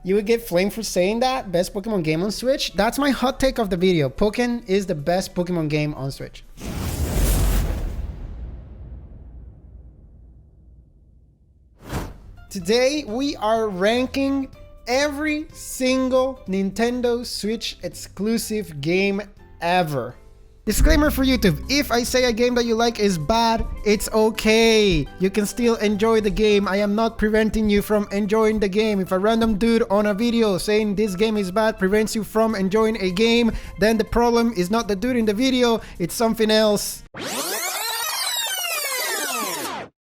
You would get flamed for saying that? Best Pokemon game on Switch? That's my hot take of the video. Pokken is the best Pokemon game on Switch. Today, we are ranking every single Nintendo Switch exclusive game ever. Disclaimer for YouTube, if I say a game that you like is bad, it's okay. You can still enjoy the game. I am not preventing you from enjoying the game. If a random dude on a video saying this game is bad prevents you from enjoying a game, then the problem is not the dude in the video, it's something else.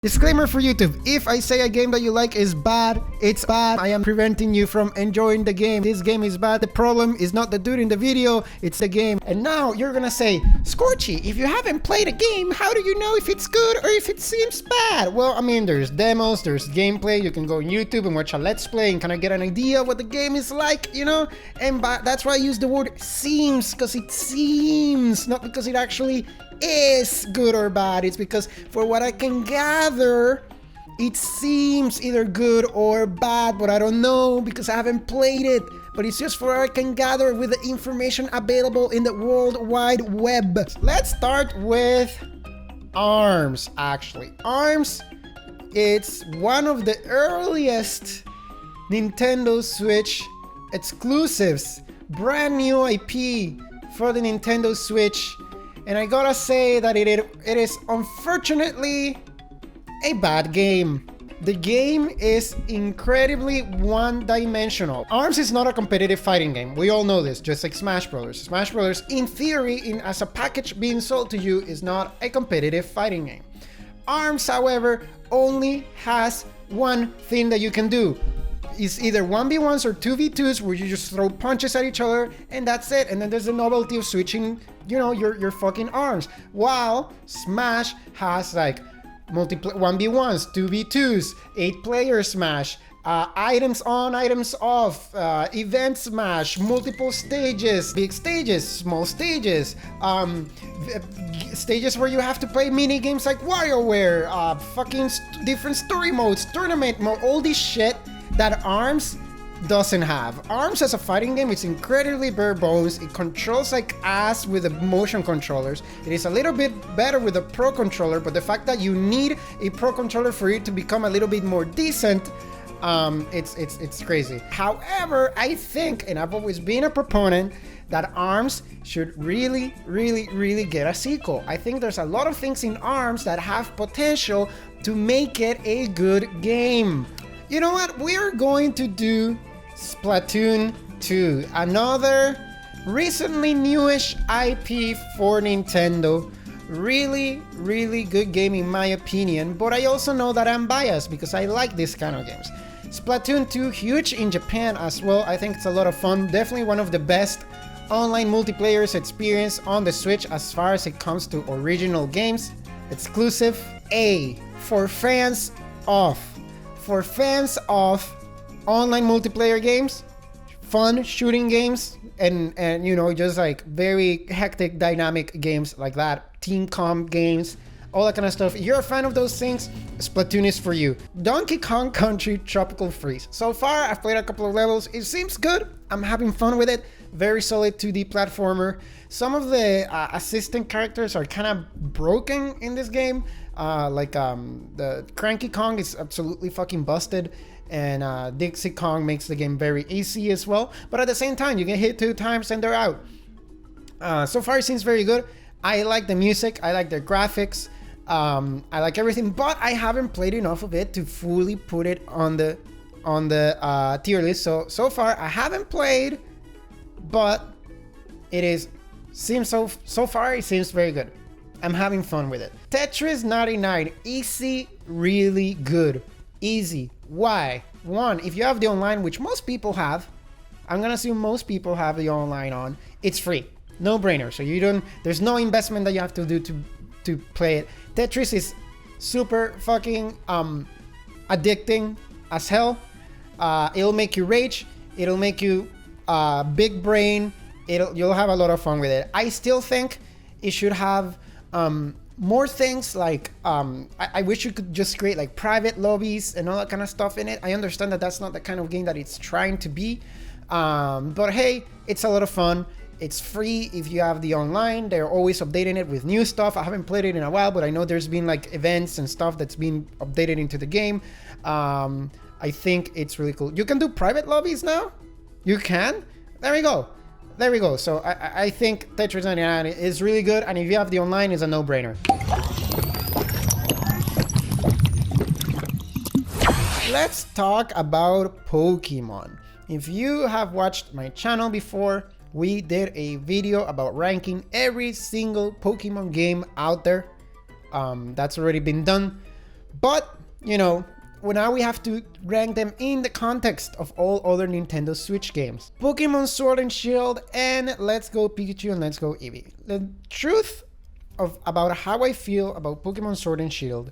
Disclaimer for YouTube, if I say a game that you like is bad, it's bad. I am preventing you from enjoying the game. This game is bad. The problem is not the dude in the video, it's the game. And now you're gonna say, Scorchy, if you haven't played a game, how do you know if it's good or if it seems bad? Well, I mean, there's demos, there's gameplay. You can go on YouTube and watch a let's play and kind of get an idea of what the game is like, you know? And that's why I use the word seems, because it seems, not because it actually is good or bad. It's because for what I can gather, it seems either good or bad, but I don't know because I haven't played it. But it's just for what I can gather with the information available in the World Wide Web. Let's start with ARMS, actually. ARMS, it's one of the earliest Nintendo Switch exclusives. Brand new IP for the Nintendo Switch. And I gotta say that it is unfortunately a bad game. The game is incredibly one-dimensional. ARMS is not a competitive fighting game. We all know this, just like Smash Brothers. Smash Brothers, in theory, as a package being sold to you, is not a competitive fighting game. ARMS, however, only has one thing that you can do. It's either 1v1s or 2v2s where you just throw punches at each other and that's it. And then there's the novelty of switching, you know, your fucking arms. While Smash has like 1v1s, 2v2s, 8-player Smash, items on, items off, event Smash, multiple stages, big stages, small stages, stages where you have to play mini games like WarioWare, fucking different story modes, tournament mode, all this shit that ARMS doesn't have. ARMS as a fighting game, it's incredibly bare bones. It controls like ass with the motion controllers. It is a little bit better with a Pro controller, but the fact that you need a Pro controller for it to become a little bit more decent, it's crazy. However, I think, and I've always been a proponent, that ARMS should really get a sequel. I think there's a lot of things in ARMS that have potential to make it a good game. You know what? We are going to do Splatoon 2, another recently newish IP for Nintendo. Really good game in my opinion, but I also know that I'm biased because I like this kind of games. Splatoon 2, huge in Japan as well. I think it's a lot of fun. Definitely one of the best online multiplayer experience on the Switch as far as it comes to original games. Exclusive A for fans of. For fans of online multiplayer games, fun shooting games, and you know, just like very hectic dynamic games like that, team comp games, all that kind of stuff. If you're a fan of those things, Splatoon is for you. Donkey Kong Country Tropical Freeze. So far, I've played a couple of levels. It seems good. I'm having fun with it. Very solid 2D platformer. Some of the assistant characters are kind of broken in this game. The Cranky Kong is absolutely fucking busted, and Dixie Kong makes the game very easy as well. But at the same time, you get hit 2 times and they're out. So far, it seems very good. I like the music. I like the graphics. I like everything, but I haven't played enough of it to fully put it on the tier list. So far, I haven't played, but it seems so far it seems very good. I'm having fun with it. Tetris 99, easy, really good. Easy. Why? One, if you have the online, which most people have, I'm gonna assume most people have the online on, it's free. No brainer. So there's no investment that you have to do to play it. Tetris is super fucking addicting as hell. It'll make you rage. It'll make you big brain. You'll have a lot of fun with it. I still think it should have more things like I wish you could just create like private lobbies and all that kind of stuff in it. I understand that that's not the kind of game that it's trying to be, but hey, it's a lot of fun. It's free if you have the online. They're always updating it with new stuff. I haven't played it in a while, but I know there's been like events and stuff that's been updated into the game. I think it's really cool. You can do private lobbies now. You can. There we go. There we go. So I think Tetris 99 is really good, and if you have the online, it's a no-brainer. Let's talk about Pokemon. If you have watched my channel before, we did a video about ranking every single Pokemon game out there. That's already been done. But, you know, well, now we have to rank them in the context of all other Nintendo Switch games. Pokemon Sword and Shield and Let's Go Pikachu and Let's Go Eevee. The truth about how I feel about Pokemon Sword and Shield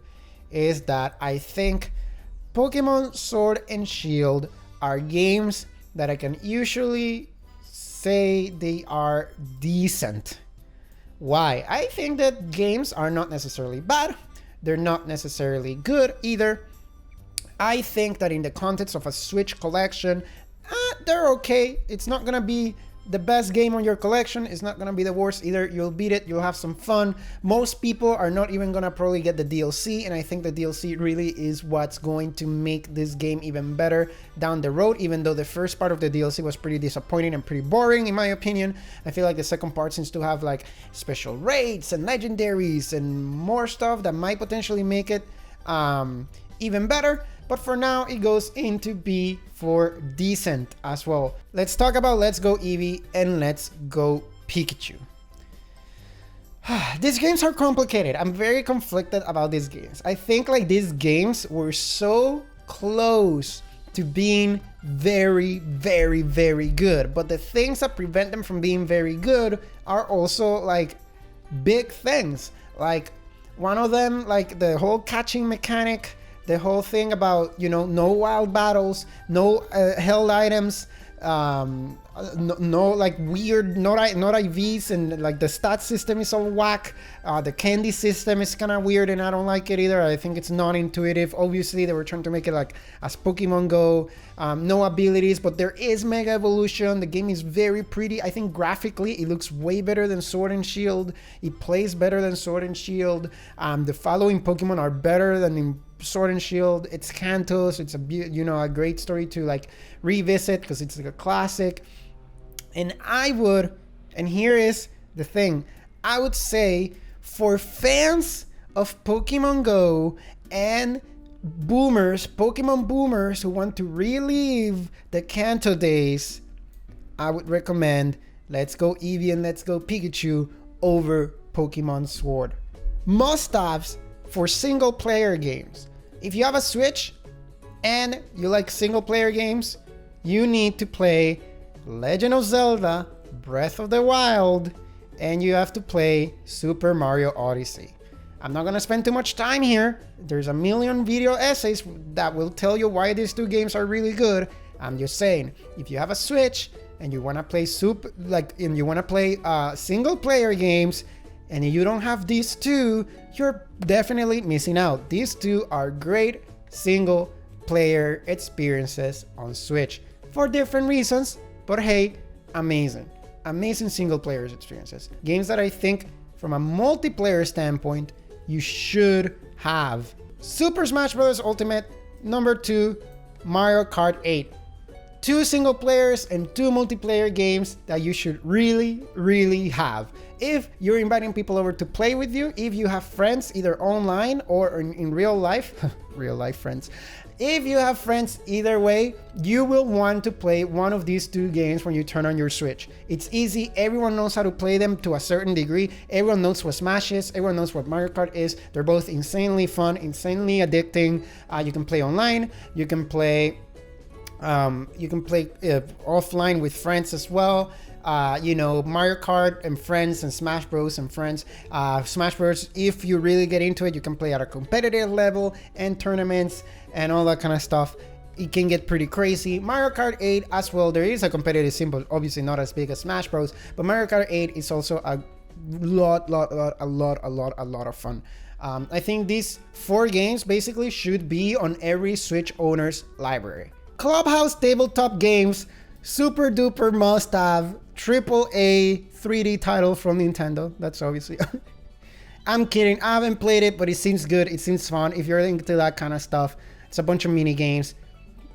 is that I think Pokemon Sword and Shield are games that I can usually say they are decent. Why? I think that games are not necessarily bad. They're not necessarily good either. I think that in the context of a Switch collection, they're okay. It's not gonna be the best game on your collection. It's not gonna be the worst either. You'll beat it, you'll have some fun. Most people are not even gonna probably get the DLC, and I think the DLC really is what's going to make this game even better down the road, even though the first part of the DLC was pretty disappointing and pretty boring in my opinion. I feel like the second part seems to have like special raids and legendaries and more stuff that might potentially make it even better. But for now, it goes into B for decent as well. Let's talk about Let's Go Eevee and Let's Go Pikachu. These games are complicated. I'm very conflicted about these games. I think like these games were so close to being very, very, very good. But the things that prevent them from being very good are also like big things. Like one of them, like the whole catching mechanic, the whole thing about, you know, no wild battles, no held items, no like weird, not IVs, and like the stat system is all whack. The candy system is kind of weird and I don't like it either. I think it's not intuitive. Obviously they were trying to make it like as Pokemon Go, no abilities, but there is Mega Evolution. The game is very pretty. I think graphically it looks way better than Sword and Shield. It plays better than Sword and Shield. The following Pokemon are better than in Sword and Shield. It's Kanto, so it's a great story to like revisit because it's like a classic. And here is the thing, I would say for fans of Pokemon Go and Pokemon boomers who want to relive the Kanto days, I would recommend Let's Go Eevee and Let's Go Pikachu over Pokemon Sword. Must-haves for single player games. If you have a Switch and you like single player games, you need to play Legend of Zelda Breath of the Wild, and you have to play Super Mario Odyssey. I'm not gonna spend too much time here. There's a million video essays that will tell you why these two games are really good. I'm just saying, if you have a Switch and you wanna play single player games, and you don't have these two, you're definitely missing out. These two are great single player experiences on Switch for different reasons, but hey, amazing single player experiences. Games that I think from a multiplayer standpoint, you should have. Super Smash Bros. Ultimate, number 2, Mario Kart 8. 2 single players and 2 multiplayer games that you should really, really have. If you're inviting people over to play with you, if you have friends either online or in real life, real life friends, if you have friends either way, you will want to play one of these 2 games when you turn on your Switch. It's easy, everyone knows how to play them to a certain degree, everyone knows what Smash is, everyone knows what Mario Kart is. They're both insanely fun, insanely addicting. You can play online, you can play offline with friends as well. Mario Kart and friends and Smash Bros and friends. Smash Bros, if you really get into it, you can play at a competitive level and tournaments and all that kind of stuff. It can get pretty crazy. Mario Kart 8 as well, there is a competitive scene, but obviously not as big as Smash Bros. But Mario Kart 8 is also a a lot of fun. I think these 4 games basically should be on every Switch owner's library. Clubhouse tabletop games, super duper must have, AAA 3D title from Nintendo. That's obviously. I'm kidding. I haven't played it, but it seems good. It seems fun. If you're into that kind of stuff, it's a bunch of mini games.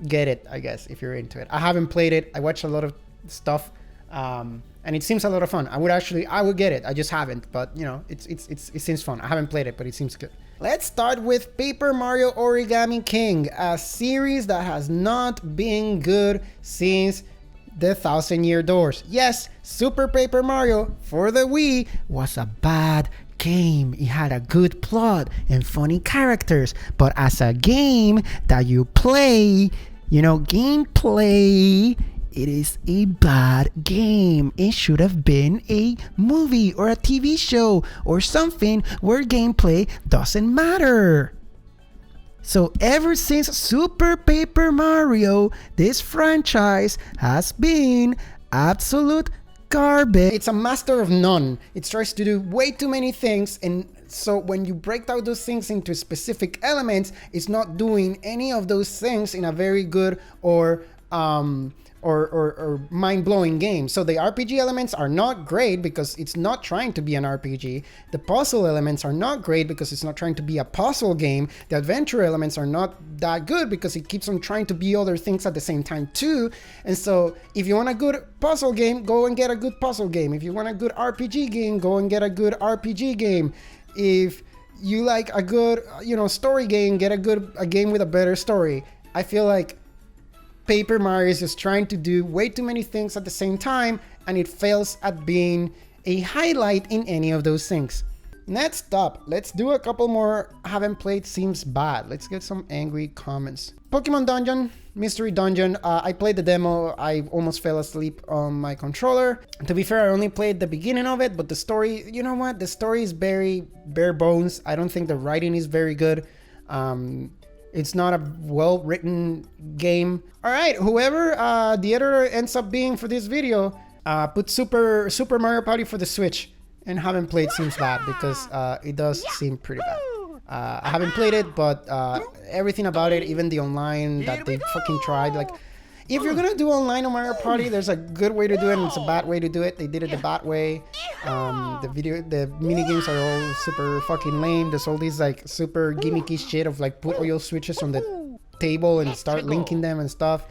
Get it, I guess, if you're into it. I haven't played it. I watched a lot of stuff, and it seems a lot of fun. I would get it. I just haven't, but you know, it seems fun. I haven't played it, but it seems good. Let's start with Paper Mario Origami King, a series that has not been good since the Thousand Year Doors. Yes, Super Paper Mario for the Wii was a bad game. It had a good plot and funny characters, but as a game that you play, you know, gameplay, it is a bad game. It should have been a movie or a TV show or something where gameplay doesn't matter. So ever since Super Paper Mario, this franchise has been absolute garbage. It's a master of none. It tries to do way too many things, and so when you break down those things into specific elements, it's not doing any of those things in a very good or mind-blowing game. So the RPG elements are not great because it's not trying to be an RPG. The puzzle elements are not great because it's not trying to be a puzzle game. The adventure elements are not that good because it keeps on trying to be other things at the same time too. And so if you want a good puzzle game, go and get a good puzzle game. If you want a good RPG game, go and get a good RPG game. If you like a good, you know, story game, get a game with a better story. I feel like Paper Mario is just trying to do way too many things at the same time, and it fails at being a highlight in any of those things. Next up, let's do a couple more haven't played seems bad. Let's get some angry comments. Pokemon Dungeon, Mystery Dungeon. I played the demo. I almost fell asleep on my controller. To be fair, I only played the beginning of it, but the story, you know what? The story is very bare bones. I don't think the writing is very good. It's not a well-written game. All right, whoever the editor ends up being for this video, put Super Mario Party for the Switch, and haven't played seems bad because it does seem pretty bad. I haven't played it, but everything about it, even the online that they fucking tried, like, if you're gonna do online on Mario Party, there's a good way to do it and it's a bad way to do it. They did it the bad way. The mini games are all super fucking lame. There's all these like super gimmicky shit of like put all your switches on the table and start linking them and stuff.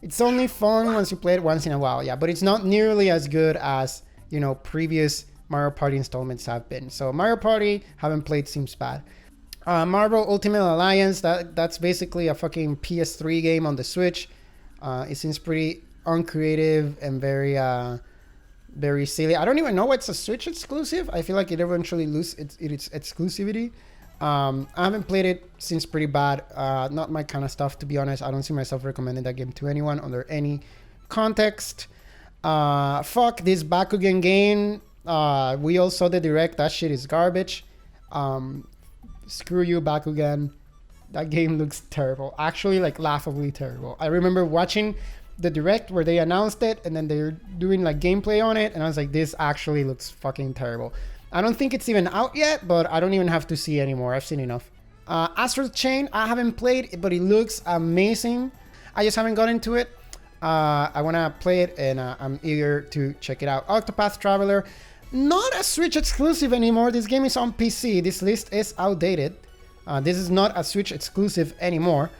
It's only fun once you play it once in a while, yeah, but it's not nearly as good as, you know, previous Mario Party installments have been. So Mario Party, haven't played seems bad. Marvel Ultimate Alliance, that's basically a fucking PS3 game on the Switch. It seems pretty uncreative and very silly. I don't even know it's a Switch exclusive. I feel like it eventually loses its exclusivity. I haven't played it, seems pretty bad. Not my kind of stuff, to be honest. I don't see myself recommending that game to anyone under any context. Fuck this Bakugan game. We all saw the direct. That shit is garbage. Screw you, Bakugan. That game looks terrible. Actually, like, laughably terrible. I remember watching the direct where they announced it, and then they're doing, like, gameplay on it, and I was like, this actually looks fucking terrible. I don't think it's even out yet, but I don't even have to see anymore. I've seen enough. Astral Chain, I haven't played, but it looks amazing. I just haven't got into it. I want to play it, and I'm eager to check it out. Octopath Traveler. Not a Switch exclusive anymore. This game is on PC. This list is outdated. This is not a Switch exclusive anymore.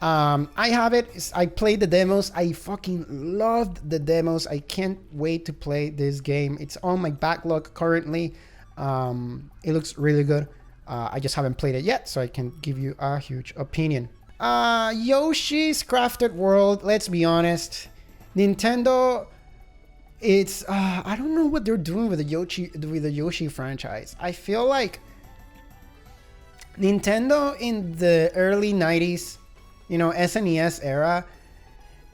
I have it. I played the demos. I fucking loved the demos. I can't wait to play this game. It's on my backlog currently. It looks really good. I just haven't played it yet, so I can give you a huge opinion. Yoshi's Crafted World. Let's be honest. Nintendo... It's I don't know what they're doing with the Yoshi franchise. I feel like Nintendo in the early 90s, you know, SNES era,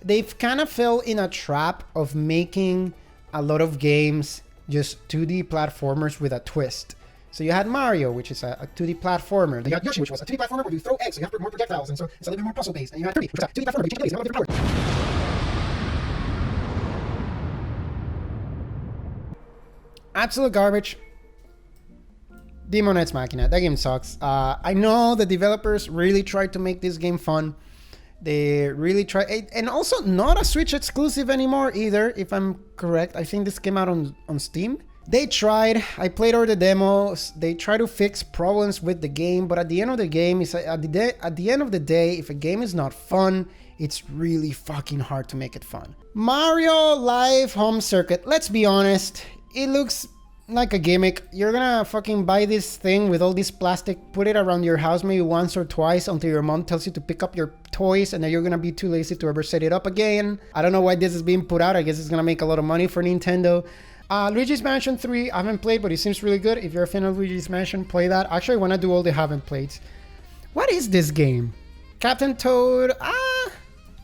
they've kind of fell in a trap of making a lot of games just 2D platformers with a twist. So you had Mario, which is a 2D platformer. Then you had Yoshi, which was a 2D platformer where you throw eggs, so you have more projectiles, and so it's a little bit more puzzle based. And you had Kirby, which was a 2D platformer, but you change different powers. Absolute garbage. Demon Ex Machina. That game sucks. I know the developers really tried to make this game fun. They really tried, and also not a Switch exclusive anymore either, if I'm correct. I think this came out on Steam. They tried. I played all the demos. They try to fix problems with the game, but at the end of the game, at the end of the day, if a game is not fun, it's really fucking hard to make it fun. Mario Live Home Circuit. Let's be honest, it looks like a gimmick. You're gonna fucking buy this thing with all this plastic, put it around your house maybe once or twice until your mom tells you to pick up your toys, and then you're gonna be too lazy to ever set it up again. I don't know why this is being put out. I guess it's gonna make a lot of money for Nintendo. Luigi's Mansion 3, I haven't played, but it seems really good. If you're a fan of Luigi's Mansion, play that. Actually, I wanna do all the haven't played. What is this game? Captain Toad,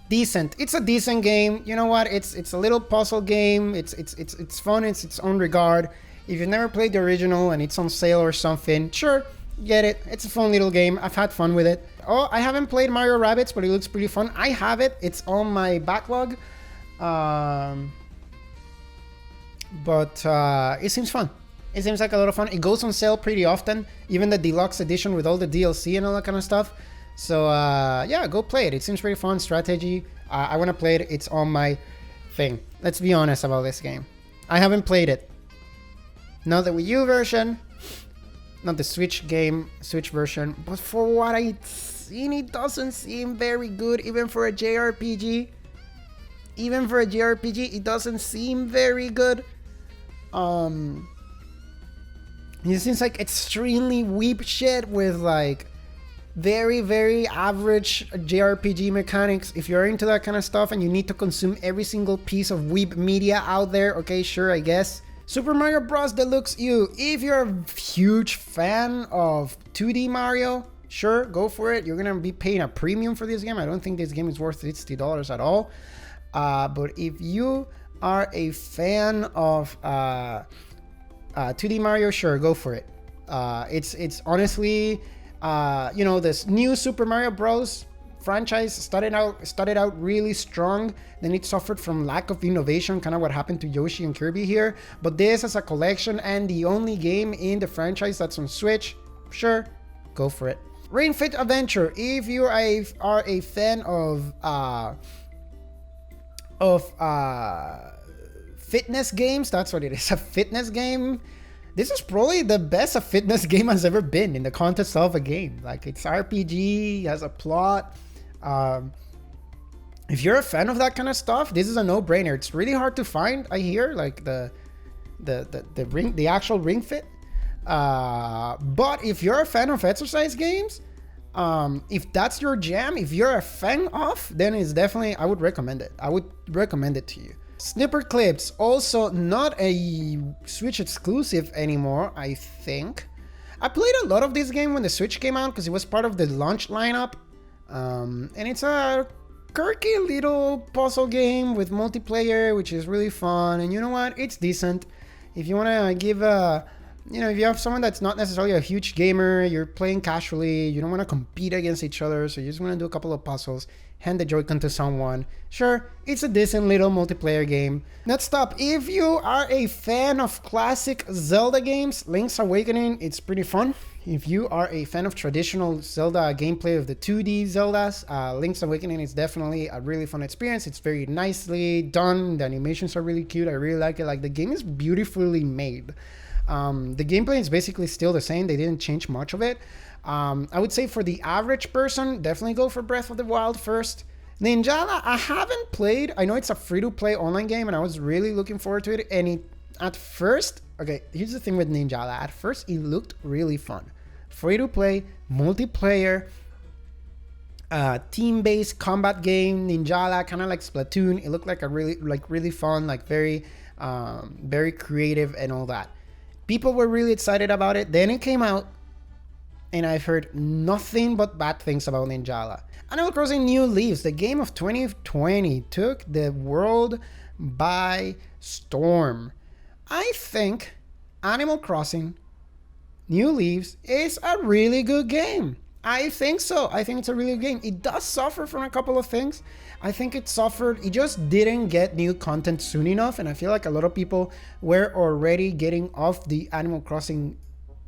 decent. It's a decent game. You know what? It's a little puzzle game. It's fun. It's its own regard. If you've never played the original and it's on sale or something, sure, get it. It's a fun little game. I've had fun with it. Oh, I haven't played Mario Rabbids, but it looks pretty fun. I have it. It's on my backlog. But it seems fun. It seems like a lot of fun. It goes on sale pretty often, even the deluxe edition with all the DLC and all that kind of stuff. So yeah, go play it. It seems pretty fun. Strategy. I want to play it. It's on my thing. Let's be honest about this game. I haven't played it. Not the Wii U version, not the Switch version, but for what I've seen, it doesn't seem very good, even for a JRPG. Even for a JRPG, it doesn't seem very good. It seems like extremely weep shit with like very, very average JRPG mechanics. If you're into that kind of stuff and you need to consume every single piece of weep media out there, okay, sure, I guess. Super Mario Bros. Deluxe U. If you're a huge fan of 2D Mario, sure, go for it. You're gonna be paying a premium for this game. I don't think this game is worth $60 at all. But if you are a fan of 2D Mario, sure, go for it. It's honestly, you know, this new Super Mario Bros. Franchise started out really strong, then it suffered from lack of innovation, kind of what happened to Yoshi and Kirby here. But this as a collection and the only game in the franchise that's on Switch, sure, go for it. Ring Fit Adventure. If you are a fan of fitness games, that's what it is, a fitness game. This is probably the best a fitness game has ever been in the context of a game. Like, it's RPG, has a plot. If you're a fan of that kind of stuff, this is a no-brainer. It's really hard to find, I hear, like the actual Ring Fit. But if you're a fan of exercise games, if that's your jam, if you're a fan of, then it's definitely, I would recommend it. I would recommend it to you. Snipperclips, also not a Switch exclusive anymore, I think. I played a lot of this game when the Switch came out because it was part of the launch lineup. And it's a quirky little puzzle game with multiplayer, which is really fun. And you know what? It's decent. If you want to give a, you know, if you have someone that's not necessarily a huge gamer, you're playing casually, you don't want to compete against each other, so you just want to do a couple of puzzles, hand the Joy-Con to someone. Sure, it's a decent little multiplayer game. Next up, if you are a fan of classic Zelda games, Link's Awakening, it's pretty fun. If you are a fan of traditional Zelda gameplay of the 2D Zeldas, Link's Awakening is definitely a really fun experience. It's very nicely done. The animations are really cute. I really like it. Like, the game is beautifully made. The gameplay is basically still the same. They didn't change much of it. I would say for the average person, definitely go for Breath of the Wild first. Ninjala, I haven't played. I know it's a free-to-play online game, and I was really looking forward to it. And at first, okay, here's the thing with Ninjala. At first, it looked really fun. Free-to-play, multiplayer, team-based combat game. Ninjala, kind of like Splatoon. It looked like a really fun, like very creative and all that. People were really excited about it. Then it came out, and I've heard nothing but bad things about Ninjala. Animal Crossing New Leaves, the game of 2020, took the world by storm. I think Animal Crossing New Leaves is a really good game. I think so. I think it's a really good game. It does suffer from a couple of things. I think it just didn't get new content soon enough. And I feel like a lot of people were already getting off the Animal Crossing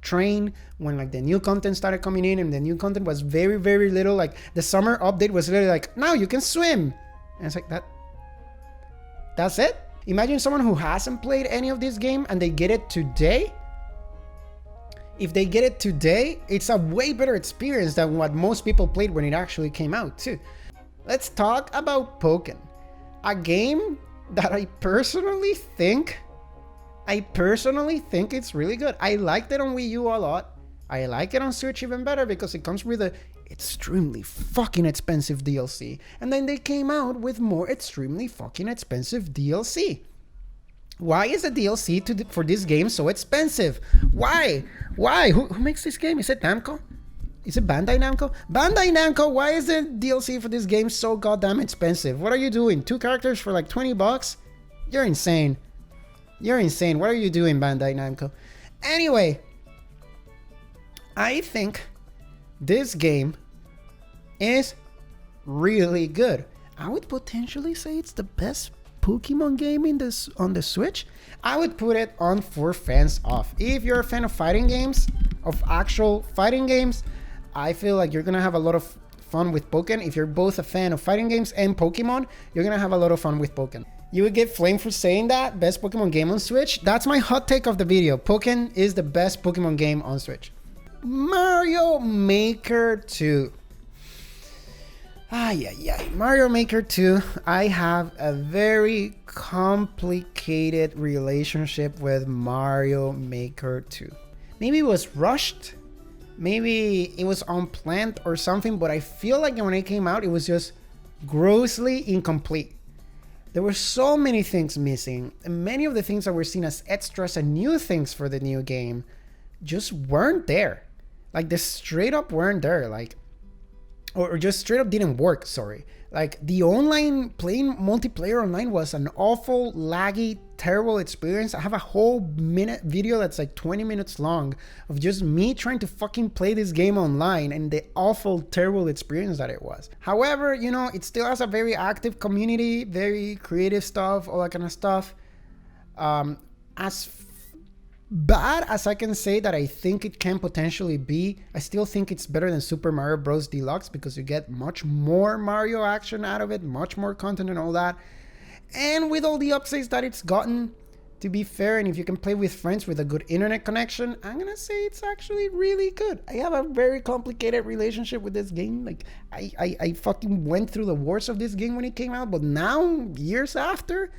train when like the new content started coming in, and the new content was very, very little. Like the summer update was literally like, now you can swim. And it's like that's it. Imagine someone who hasn't played any of this game and they get it today. If they get it today, it's a way better experience than what most people played when it actually came out too. Let's talk about Pokken, a game that I personally think it's really good. I liked it on Wii U a lot. I like it on Switch even better because it comes with a extremely fucking expensive DLC. And then they came out with more extremely fucking expensive DLC. Why is the DLC for this game so expensive? Why? Who makes this game? Is it Namco? Is it Bandai Namco? Bandai Namco, why is the DLC for this game so goddamn expensive? What are you doing? 2 characters for like 20 bucks? You're insane. You're insane. What are you doing, Bandai Namco? Anyway, I think this game is really good. I would potentially say it's the best Pokemon game on the Switch. I would put it on for fans of. If you're a fan of fighting games, of actual fighting games, I feel like you're gonna have a lot of fun with Pokken. If you're both a fan of fighting games and Pokemon, you're gonna have a lot of fun with Pokken. You would get flamed for saying that, best Pokemon game on Switch. That's my hot take of the video. Pokken is the best Pokemon game on Switch. Mario Maker 2. Mario Maker 2, I have a very complicated relationship with Mario Maker 2. Maybe it was rushed, maybe it was unplanned or something, but I feel like when it came out, it was just grossly incomplete. There were so many things missing, and many of the things that were seen as extras and new things for the new game just weren't there. Like, they straight up weren't there. Like, or just straight up didn't work, sorry. Like, the online, playing multiplayer online was an awful, laggy, terrible experience. I have a whole minute video that's like 20 minutes long of just me trying to fucking play this game online and the awful, terrible experience that it was. However, you know, it still has a very active community, very creative stuff, all that kind of stuff. As bad as I can say that I think it can potentially be, I still think it's better than Super Mario Bros. Deluxe because you get much more Mario action out of it, much more content and all that. And with all the updates that it's gotten, to be fair, and if you can play with friends with a good internet connection, I'm gonna say it's actually really good. I have a very complicated relationship with this game. Like, I fucking went through the wars of this game when it came out, but now, years after,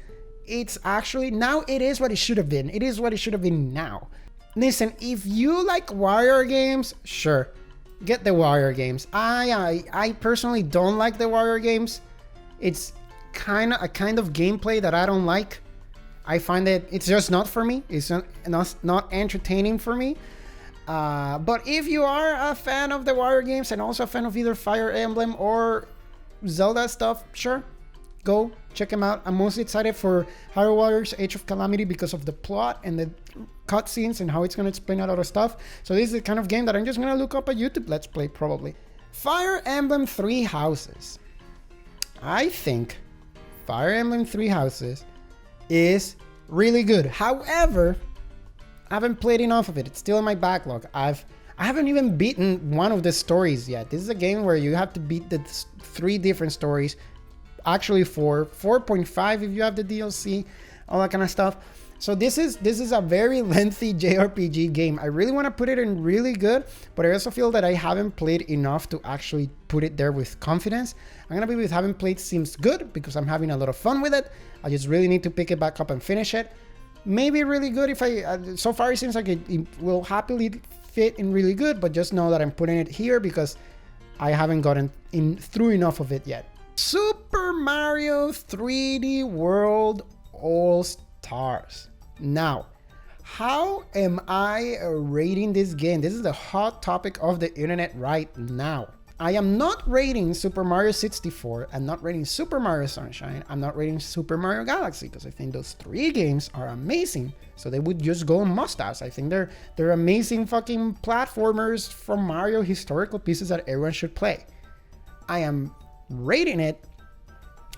it's actually, now it is what it should have been. It is what it should have been now. Listen, if you like Warrior games, sure, get the Warrior games. I personally don't like the Warrior games. It's kind of a kind of gameplay that I don't like. I find that it's just not for me. It's not entertaining for me. But if you are a fan of the Warrior games and also a fan of either Fire Emblem or Zelda stuff, sure, go check them out. I'm mostly excited for Hyrule Warriors Age of Calamity because of the plot and the cutscenes and how it's going to explain a lot of stuff. So this is the kind of game that I'm just going to look up a YouTube Let's Play probably. Fire Emblem Three Houses. I think Fire Emblem Three Houses is really good. However, I haven't played enough of it. It's still in my backlog. I haven't even beaten one of the stories yet. This is a game where you have to beat the 3 different stories. Actually 4.5 if you have the DLC, all that kind of stuff. So this is a very lengthy JRPG game. I really want to put it in really good, but I also feel that I haven't played enough to actually put it there with confidence. I'm gonna be with having played seems good because I'm having a lot of fun with it. I just really need to pick it back up and finish it. Maybe really good if so far it seems like it will happily fit in really good, but just know that I'm putting it here because I haven't gotten through enough of it yet. Super Mario 3D World All-Stars. Now, how am I rating this game? This is the hot topic of the internet right now. I am not rating Super Mario 64. I'm not rating Super Mario Sunshine. I'm not rating Super Mario Galaxy because I think those 3 games are amazing. So they would just go on must-haves. I think they're amazing fucking platformers from Mario, historical pieces that everyone should play. I am rating it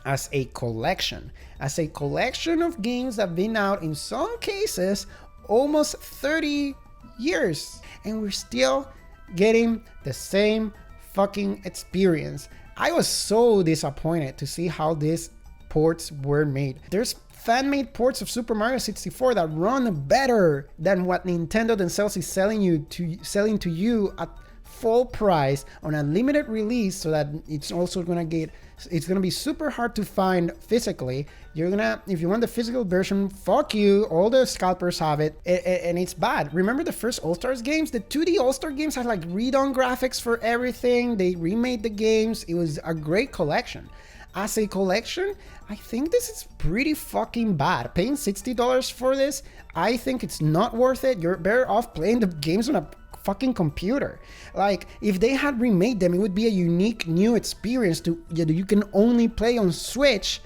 as a collection of games that have been out in some cases almost 30 years, and we're still getting the same fucking experience. I was so disappointed to see how these ports were made. There's fan-made ports of Super Mario 64 that run better than what Nintendo themselves is selling to you at full price on a limited release, so that it's also gonna be super hard to find physically. If you want the physical version, fuck you, all the scalpers have it, and it's bad. Remember the first All-Stars games? The 2D All-Star games had like redone graphics for everything. They remade the games. It was a great collection. As a collection, I think this is pretty fucking bad. Paying $60 for this, I think it's not worth it. You're better off playing the games on a fucking computer. Like, if they had remade them, it would be a unique new experience you can only play on Switch.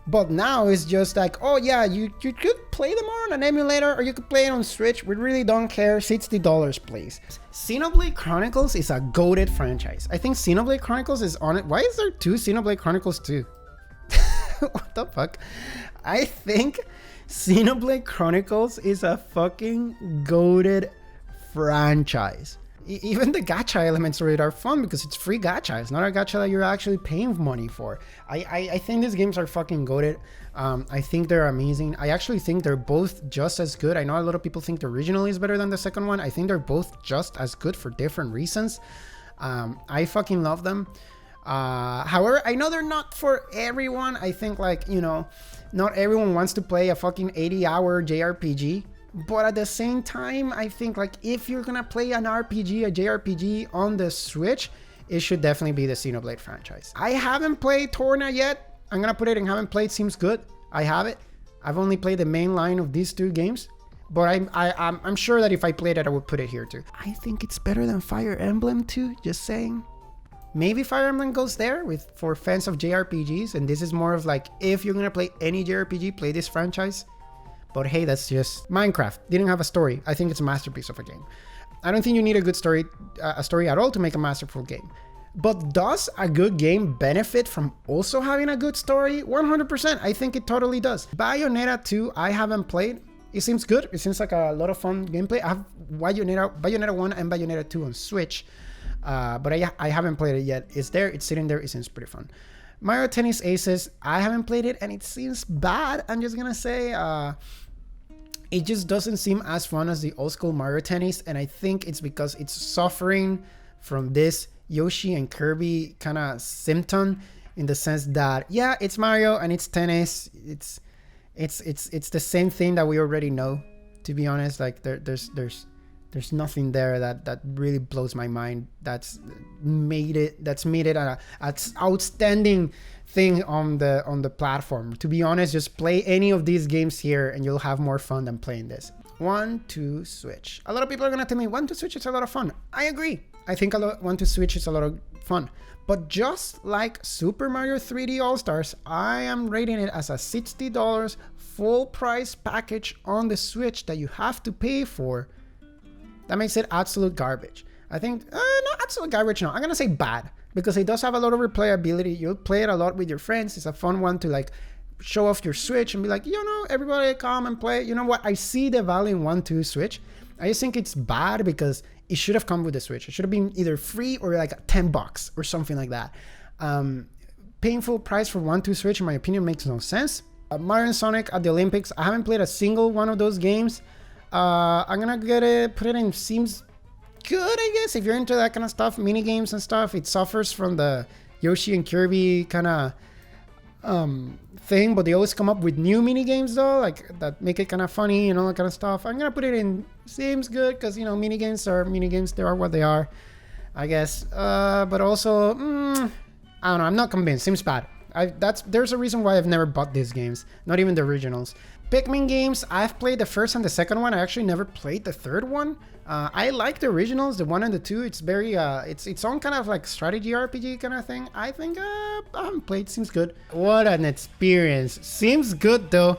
But now it's just like, oh yeah, you could play them on an emulator, or you could play it on Switch. We really don't care. $60, please. Xenoblade Chronicles is a goated franchise. I think Xenoblade Chronicles is on it. Why is there 2 Xenoblade Chronicles 2? What the fuck? I think Xenoblade Chronicles is a fucking goated franchise. Even the gacha elements of it are fun because it's free gacha. It's not a gacha that you're actually paying money for. I think these games are fucking goated. I think they're amazing. I actually think they're both just as good. I know a lot of people think the original is better than the second one. I think they're both just as good for different reasons. I fucking love them. However, I know they're not for everyone. I think, like, you know, not everyone wants to play a fucking 80-hour JRPG. But at the same time, I think, like, if you're gonna play an RPG, a JRPG on the Switch, it should definitely be the Xenoblade franchise. I haven't played Torna yet. I'm gonna put it in haven't played. Seems good. I have it. I've only played the main line of these 2 games, but I'm sure that if I played it, I would put it here too. I think it's better than Fire Emblem 2. Just saying. Maybe Fire Emblem goes there for fans of JRPGs, and this is more of like, if you're gonna play any JRPG, play this franchise. But hey, that's just Minecraft. Didn't have a story. I think it's a masterpiece of a game. I don't think you need a good story, at all to make a masterful game. But does a good game benefit from also having a good story? 100%. I think it totally does. Bayonetta 2, I haven't played. It seems good. It seems like a lot of fun gameplay. I have Bayonetta 1 and Bayonetta 2 on Switch. But I haven't played it yet. It's there. It's sitting there. It seems pretty fun. Mario Tennis Aces, I haven't played it and it seems bad. I'm just gonna say it just doesn't seem as fun as the old school Mario Tennis, and I think it's because it's suffering from this Yoshi and Kirby kind of symptom, in the sense that, yeah, it's Mario and it's tennis. It's the same thing that we already know, to be honest. Like there's nothing there that really blows my mind. That's made it an outstanding thing on the platform. To be honest, just play any of these games here and you'll have more fun than playing this. 1-2 Switch. A lot of people are gonna tell me 1-2 Switch is a lot of fun. I agree. I think 1-2 Switch is a lot of fun. But just like Super Mario 3D All-Stars, I am rating it as a $60 full price package on the Switch that you have to pay for. That makes it absolute garbage. I think, not absolute garbage, no. I'm gonna say bad, because it does have a lot of replayability. You'll play it a lot with your friends. It's a fun one to like show off your Switch and be like, you know, everybody come and play. You know what? I see the value in 1-2 Switch. I just think it's bad because it should have come with the Switch. It should have been either free or like $10 or something like that. Paying full price for 1-2 Switch, in my opinion, makes no sense. Mario and Sonic at the Olympics. I haven't played a single one of those games. I'm gonna put it in, seems good, I guess, if you're into that kind of stuff, mini games and stuff. It suffers from the Yoshi and Kirby kind of thing, but they always come up with new mini games though, like that make it kind of funny and all that kind of stuff. I'm gonna put it in seems good, because, you know, mini games are mini games. They are what they are, I guess. But also, I don't know, I'm not convinced. Seems bad. There's a reason why I've never bought these games, not even the originals. Pikmin games, I've played the first and the second one. I actually never played the third one. I like the originals, the 1 and the 2. It's very, it's its own kind of like strategy RPG kind of thing. I think I haven't played. Seems good. What an experience. Seems good though.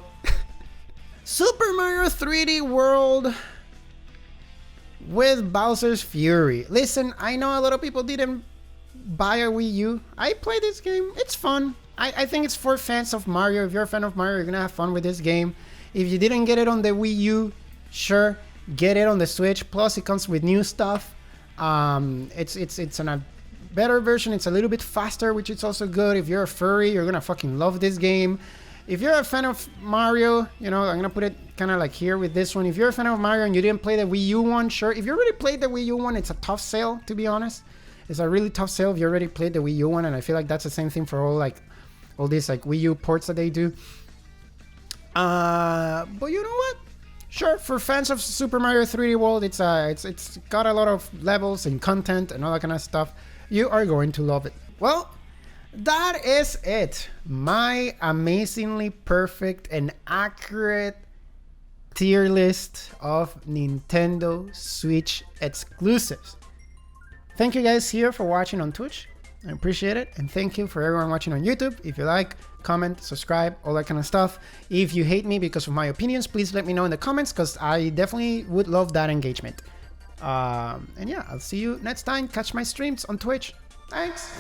Super Mario 3D World with Bowser's Fury. Listen, I know a lot of people didn't buy a Wii U. I played this game. It's fun. I think it's for fans of Mario. If you're a fan of Mario, you're gonna have fun with this game. If you didn't get it on the Wii U, sure, get it on the Switch. Plus, it comes with new stuff. It's a better version. It's a little bit faster, which is also good. If you're a furry, you're gonna fucking love this game. If you're a fan of Mario, you know, I'm gonna put it kind of like here with this one. If you're a fan of Mario and you didn't play the Wii U one, sure. If you already played the Wii U one, it's a tough sale, to be honest. It's a really tough sale if you already played the Wii U one, and I feel like that's the same thing for all these like Wii U ports that they do. But you know what? Sure, for fans of Super Mario 3D World, it's got a lot of levels and content and all that kind of stuff. You are going to love it. Well, that is it. My amazingly perfect and accurate tier list of Nintendo Switch exclusives. Thank you guys here for watching on Twitch. I appreciate it. And thank you for everyone watching on YouTube. If you like, comment, subscribe, all that kind of stuff. If you hate me because of my opinions, please let me know in the comments, because I definitely would love that engagement. And yeah, I'll see you next time. Catch my streams on Twitch. Thanks.